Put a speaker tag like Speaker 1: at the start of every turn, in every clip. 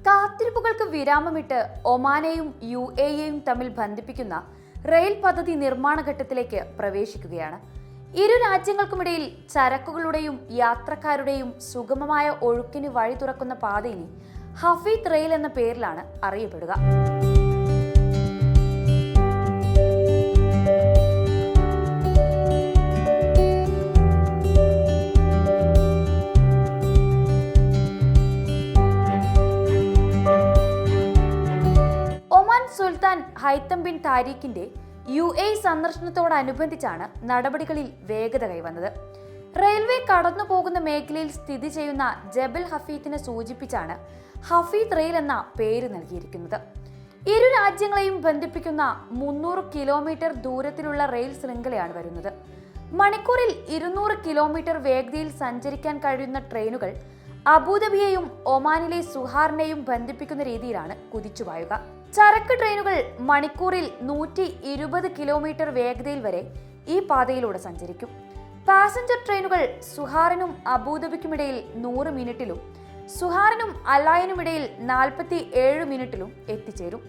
Speaker 1: കാത്തിരിപ്പുകൾക്ക് വിരാമമിട്ട് ഒമാനെയും UAEയും തമ്മിൽ ബന്ധിപ്പിക്കുന്ന റെയിൽ പദ്ധതി നിർമ്മാണ ഘട്ടത്തിലേക്ക് പ്രവേശിക്കുകയാണ്. ഇരു രാജ്യങ്ങൾക്കുമിടയിൽ ചരക്കുകളുടെയും യാത്രക്കാരുടെയും സുഗമമായ ഒഴുക്കിന് വഴി തുറക്കുന്ന പാത ഇനി ഹഫീദ് റെയിൽ എന്ന പേരിലാണ് അറിയപ്പെടുക. സുൽത്താൻ ഹൈത്തം ബിൻ താരിഖിന്റെ UAE സന്ദർശനത്തോടനുബന്ധിച്ചാണ് നടപടികളിൽ വേഗത കൈവന്നത്. റെയിൽവേ കടന്നു പോകുന്ന മേഖലയിൽ സ്ഥിതി ചെയ്യുന്ന ജബൽ ഹഫീദിനെ സൂചിപ്പിച്ചാണ് ഹഫീദ് റെയിൽ എന്ന പേര് നൽകിയിരിക്കുന്നത്. ഇരു രാജ്യങ്ങളെയും ബന്ധിപ്പിക്കുന്ന 300 കിലോമീറ്റർ ദൂരത്തിലുള്ള റെയിൽ ശൃംഖലയാണ് വരുന്നത്. മണിക്കൂറിൽ 200 കിലോമീറ്റർ വേഗതയിൽ സഞ്ചരിക്കാൻ കഴിയുന്ന ട്രെയിനുകൾ അബുദാബിയെയും ഒമാനിലെ സുഹാറിനെയും ബന്ധിപ്പിക്കുന്ന രീതിയിലാണ് കുതിച്ചുപായുക. ചരക്ക് ട്രെയിനുകൾ മണിക്കൂറിൽ 120 കിലോമീറ്റർ വേഗതയിൽ വരെ ഈ പാതയിലൂടെ സഞ്ചരിക്കും. പാസഞ്ചർ ട്രെയിനുകൾ സുഹാറിനും അബുദാബിക്കുമിടയിൽ 100 മിനിറ്റിലും സുഹാറിനും അലായനുമിടയിൽ 47 മിനിറ്റിലും എത്തിച്ചേരും.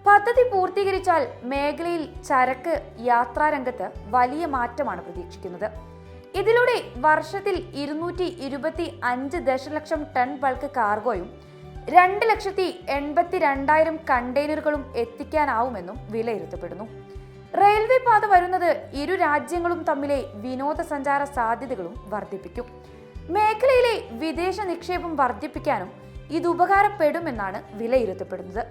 Speaker 1: പദ്ധതി പൂർത്തീകരിച്ചാൽ മേഖലയിൽ ചരക്ക് യാത്രാരംഗത്ത് വലിയ മാറ്റമാണ് പ്രതീക്ഷിക്കുന്നത്. ഇതിലൂടെ വർഷത്തിൽ 225 ദശലക്ഷം ടൺ ബൾക്ക് കാർഗോയും 2,82,000 കണ്ടെയ്നറുകളും എത്തിക്കാനാവുമെന്നും വിലയിരുത്തപ്പെടുന്നു. റെയിൽവേ പാത വരുന്നത് ഇരു രാജ്യങ്ങളും തമ്മിലെ വിനോദസഞ്ചാര സാധ്യതകളും വർദ്ധിപ്പിക്കും. മേഖലയിലെ വിദേശ നിക്ഷേപം വർദ്ധിപ്പിക്കാനും ഇത് ഉപകാരപ്പെടുമെന്നാണ് വിലയിരുത്തപ്പെടുന്നത്.